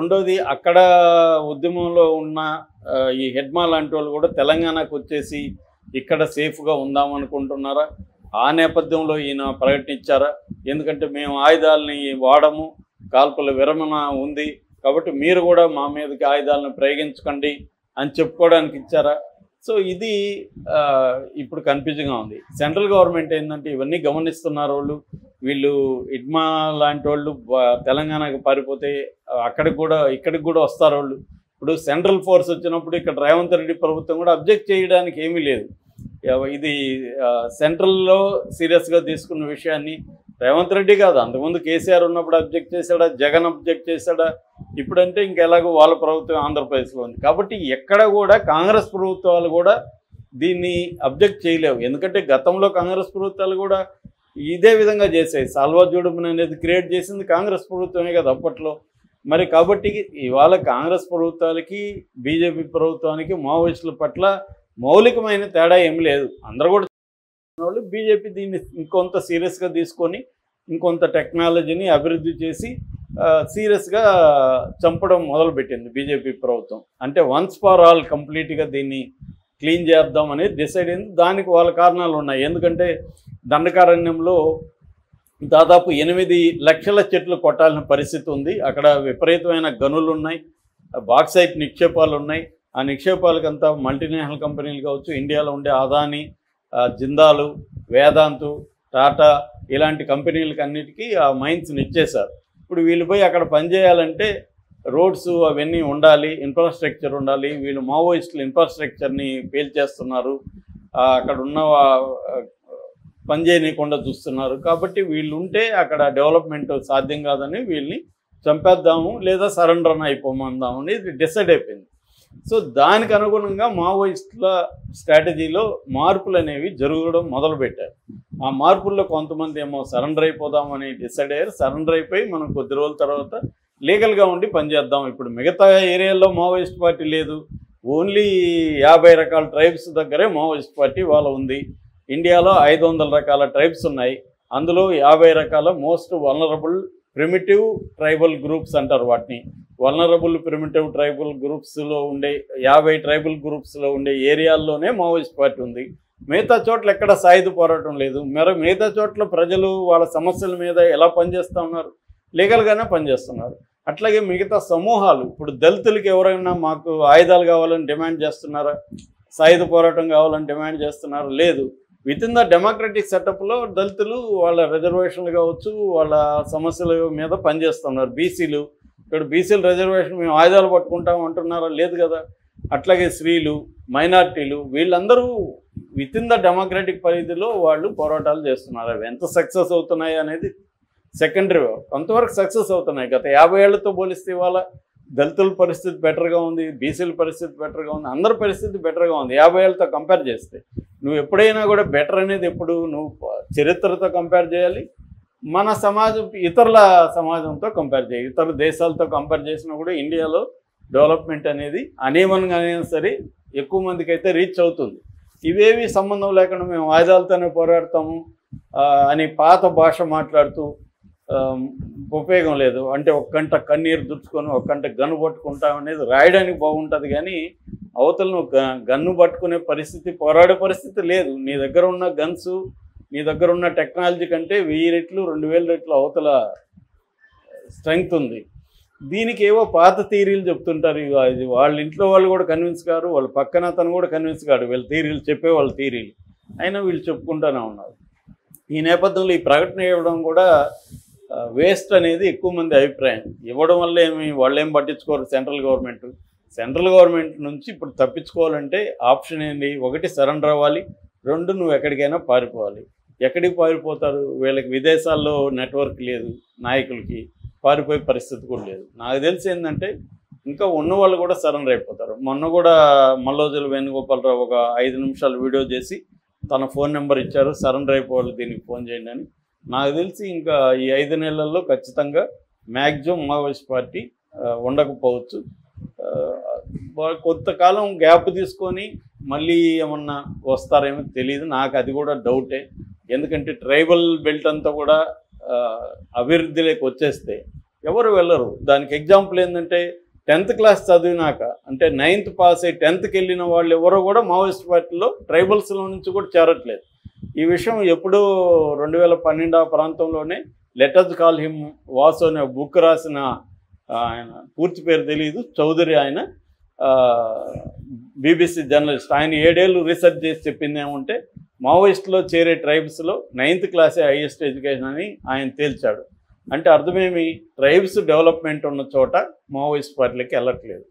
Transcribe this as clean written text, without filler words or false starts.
రెండోది అక్కడ ఉద్యమంలో ఉన్న ఈ హెడ్మా లాంటి వాళ్ళు కూడా తెలంగాణకు వచ్చేసి ఇక్కడ సేఫ్గా ఉందామనుకుంటున్నారా? ఆ నేపథ్యంలో ఈయన ప్రకటించారా? ఎందుకంటే మేము ఆయుధాలని వాడము, కాల్పుల విరమణ ఉంది కాబట్టి మీరు కూడా మా మీదకి ఆయుధాలను ప్రయోగించకండి అని చెప్పుకోవడానికి ఇచ్చారా? సో ఇది ఇప్పుడు కన్ఫ్యూజింగ్గా ఉంది. సెంట్రల్ గవర్నమెంట్ ఏంటంటే ఇవన్నీ గమనిస్తున్నారు వాళ్ళు. వీళ్ళు ఇడ్మా లాంటి వాళ్ళు తెలంగాణకు పారిపోతే ఇక్కడికి కూడా వస్తారు వాళ్ళు. ఇప్పుడు సెంట్రల్ ఫోర్స్ వచ్చినప్పుడు ఇక్కడ రేవంత్ రెడ్డి ప్రభుత్వం కూడా అబ్జెక్ట్ చేయడానికి ఏమీ లేదు. ఇది సెంట్రల్లో సీరియస్గా తీసుకున్న విషయాన్ని రేవంత్ రెడ్డి కాదు, అంతకుముందు కేసీఆర్ ఉన్నప్పుడు అబ్జెక్ట్ చేశాడా, జగన్ అబ్జెక్ట్ చేశాడా, ఇప్పుడంటే ఇంకెలాగో వాళ్ళ ప్రభుత్వం ఆంధ్రప్రదేశ్లో ఉంది. కాబట్టి ఎక్కడ కూడా కాంగ్రెస్ ప్రభుత్వాలు కూడా దీన్ని అబ్జెక్ట్ చేయలేవు. ఎందుకంటే గతంలో కాంగ్రెస్ ప్రభుత్వాలు కూడా ఇదే విధంగా చేసాయి. సాల్వా జోడుమన్ అనేది క్రియేట్ చేసింది కాంగ్రెస్ ప్రభుత్వమే కదా అప్పట్లో. మరి కాబట్టి ఇవాళ కాంగ్రెస్ ప్రభుత్వాలకి బీజేపీ ప్రభుత్వానికి మావోయిస్టుల పట్ల మౌలికమైన తేడా ఏమి లేదు. అందరూ కూడా వాళ్ళు బీజేపీ దీన్ని ఇంకొంత సీరియస్గా తీసుకొని ఇంకొంత టెక్నాలజీని అభివృద్ధి చేసి సీరియస్గా చంపడం మొదలుపెట్టింది బీజేపీ ప్రభుత్వం. అంటే వన్స్ ఫర్ ఆల్ కంప్లీట్గా దీన్ని క్లీన్ చేద్దాం అనేది డిసైడ్ అయింది. దానికి వాళ్ళ కారణాలు ఉన్నాయి. ఎందుకంటే దండకారణ్యంలో దాదాపు 8 లక్షల చెట్లు కొట్టాల్సిన పరిస్థితి ఉంది. అక్కడ విపరీతమైన గనులు ఉన్నాయి, బాక్సైట్ నిక్షేపాలు ఉన్నాయి. ఆ నిక్షేపాలకంతా మల్టీనేషనల్ కంపెనీలు కావచ్చు, ఇండియాలో ఉండే అదానీ, జిందాలు, వేదాంతు, టాటా ఇలాంటి కంపెనీలకి అన్నిటికీ ఆ మైన్స్ని ఇచ్చేశారు. ఇప్పుడు వీళ్ళు పోయి అక్కడ పనిచేయాలంటే రోడ్స్ అవన్నీ ఉండాలి, ఇన్ఫ్రాస్ట్రక్చర్ ఉండాలి. వీళ్ళు మావోయిస్టులు ఇన్ఫ్రాస్ట్రక్చర్ని పేల్చేస్తున్నారు, అక్కడ ఉన్న పనిచేయకుండా చూస్తున్నారు. కాబట్టి వీళ్ళు ఉంటే అక్కడ డెవలప్మెంట్ సాధ్యం కాదని వీళ్ళని చంపేద్దాము లేదా సరెండర్ అయిపోమందాము అనేది డిసైడ్ అయిపోయింది. సో దానికి అనుగుణంగా మావోయిస్టుల స్ట్రాటజీలో మార్పులు అనేవి జరగడం మొదలుపెట్టారు. ఆ మార్పుల్లో కొంతమంది ఏమో సరెండర్ అయిపోదామని డిసైడ్ అయ్యారు. సరెండర్ అయిపోయి మనం కొద్ది రోజుల తర్వాత లీగల్గా ఉండి పనిచేద్దాం. ఇప్పుడు మిగతా ఏరియాల్లో మావోయిస్ట్ పార్టీ లేదు. ఓన్లీ 50 రకాల ట్రైబ్స్ దగ్గరే మావోయిస్ట్ పార్టీ వాళ్ళ ఉంది. ఇండియాలో 500 రకాల ట్రైబ్స్ ఉన్నాయి. అందులో 50 రకాల most vulnerable primitive tribal groups అంటారు వాటిని. వల్నరబుల్ ప్రిమిటివ్ ట్రైబల్ గ్రూప్స్లో ఉండే 50 ట్రైబల్ గ్రూప్స్లో ఉండే ఏరియాల్లోనే మావోయిస్ట్ పార్టీ ఉంది. మిగతా చోట్ల ఎక్కడ సాయుధ పోరాటం లేదు. మిగతా చోట్ల ప్రజలు వాళ్ళ సమస్యల మీద ఎలా పనిచేస్తూ ఉన్నారు? లీగల్గానే పనిచేస్తున్నారు. అట్లాగే మిగతా సమూహాలు, ఇప్పుడు దళితులకి ఎవరైనా మాకు ఆయుధాలు కావాలని డిమాండ్ చేస్తున్నారా? సాయుధ పోరాటం కావాలని డిమాండ్ చేస్తున్నారు? లేదు. విత్ ఇన్ ద డెమోక్రటిక్ సెటప్లో దళితులు వాళ్ళ రిజర్వేషన్లు కావచ్చు, వాళ్ళ సమస్యల మీద పనిచేస్తున్నారు. బీసీలు, ఇక్కడ బీసీల రిజర్వేషన్ మేము ఆయుధాలు పట్టుకుంటాం అంటున్నారా? లేదు కదా. అట్లాగే స్త్రీలు, మైనార్టీలు వీళ్ళందరూ విత్ ఇన్ ద డెమోక్రటిక్ పరిధిలో వాళ్ళు పోరాటాలు చేస్తున్నారు. అవి ఎంత సక్సెస్ అవుతున్నాయి అనేది సెకండరీ. కొంతవరకు సక్సెస్ అవుతున్నాయి. గత 50 ఏళ్లతో పోలిస్తే ఇవాళ దళితుల పరిస్థితి బెటర్గా ఉంది, బీసీల పరిస్థితి బెటర్గా ఉంది, అందరి పరిస్థితి బెటర్గా ఉంది 50 ఏళ్ళతో కంపేర్ చేస్తే. నువ్వు ఎప్పుడైనా కూడా బెటర్ అనేది ఎప్పుడు నువ్వు చరిత్రతో కంపేర్ చేయాలి, మన సమాజం ఇతరుల సమాజంతో కంపేర్ చేయాలి. ఇతర దేశాలతో కంపేర్ చేసినా కూడా ఇండియాలో డెవలప్మెంట్ అనేది అనేవన్గా అయినా సరే ఎక్కువ మందికి అయితే రీచ్ అవుతుంది. ఇవేవి సంబంధం లేకుండా మేము ఆయుధాలతోనే పోరాడతాము అని పాత భాష మాట్లాడుతూ ఉపయోగం లేదు. అంటే ఒక గంట కన్నీరు దుర్చుకొని ఒక గంట గన్ను పట్టుకుంటాం అనేది రాయడానికి బాగుంటుంది, కానీ అవతల నువ్వు గన్ను పట్టుకునే పరిస్థితి, పోరాడే పరిస్థితి లేదు. నీ దగ్గర ఉన్న గన్స్, నీ దగ్గర ఉన్న టెక్నాలజీ కంటే 1000 రెట్లు 2000 రెట్లు అవతల స్ట్రెంగ్త్ ఉంది. దీనికి ఏవో పాత థీరీలు చెప్తుంటారు. ఇది వాళ్ళ ఇంట్లో వాళ్ళు కూడా కన్విన్స్ కారు, వాళ్ళ పక్కన అతను కూడా కన్విన్స్ కాడు వీళ్ళ థీరీలు, చెప్పే వాళ్ళ థీరీలు అయినా వీళ్ళు చెప్పుకుంటూనే ఉన్నారు. ఈ నేపథ్యంలో ఈ ప్రకటన ఇవ్వడం కూడా వేస్ట్ అనేది ఎక్కువ మంది అభిప్రాయం. ఇవ్వడం వల్ల వాళ్ళేం పట్టించుకోరు. సెంట్రల్ గవర్నమెంట్ నుంచి ఇప్పుడు తప్పించుకోవాలంటే ఆప్షన్ ఏంటి? 1 సరెండర్ అవ్వాలి, 2 నువ్వు ఎక్కడికైనా పారిపోవాలి. ఎక్కడికి పారిపోతారు? వీళ్ళకి విదేశాల్లో నెట్వర్క్ లేదు, నాయకులకి పారిపోయే పరిస్థితి కూడా లేదు. నాకు తెలిసి ఏంటంటే ఇంకా ఉన్నవాళ్ళు కూడా సరెండర్ అయిపోతారు. మొన్న కూడా మల్లోజుల వేణుగోపాలరావు ఒక 5 నిమిషాలు వీడియో చేసి తన ఫోన్ నెంబర్ ఇచ్చారు, సరెండర్ అయిపోవాలి, దీనికి ఫోన్ చేయండి అని. నాకు తెలిసి ఇంకా ఈ 5 నెలల్లో ఖచ్చితంగా మ్యాక్సిమం మావోయిస్ట్ పార్టీ ఉండకపోవచ్చు. కొంతకాలం గ్యాప్ తీసుకొని మళ్ళీ ఏమన్నా వస్తారేమో తెలియదు. నాకు అది కూడా డౌటే. ఎందుకంటే ట్రైబల్ బెల్ట్ అంతా కూడా అభివృద్ధిలోకి వచ్చేస్తే ఎవరు వెళ్ళరు. దానికి ఎగ్జాంపుల్ ఏంటంటే 10th క్లాస్ చదివినాక అంటే 9th పాస్ అయ్యి 10th వెళ్ళిన వాళ్ళు ఎవరో కూడా మావోయిస్ట్ పార్టీలో ట్రైబల్స్లో నుంచి కూడా చేరట్లేదు. ఈ విషయం ఎప్పుడూ 2012 ఆ ప్రాంతంలోనే లెటర్స్ కాల్ హిమ్ వాసు అనే బుక్ రాసిన ఆయన పూర్తి పేరు తెలియదు, చౌదరి, ఆయన BBC జర్నలిస్ట్, ఆయన 7 ఏళ్ళు రీసెర్చ్ చేసి చెప్పింది ఏమంటే మావోయిస్టులో చేరే ట్రైబ్స్లో 9th క్లాసే హైయెస్ట్ ఎడ్యుకేషన్ అని ఆయన తేల్చాడు. అంటే అర్థమేమి, ట్రైబ్స్ డెవలప్మెంట్ ఉన్న చోట మావోయిస్ట్ పార్టీలకి వెళ్ళట్లేదు.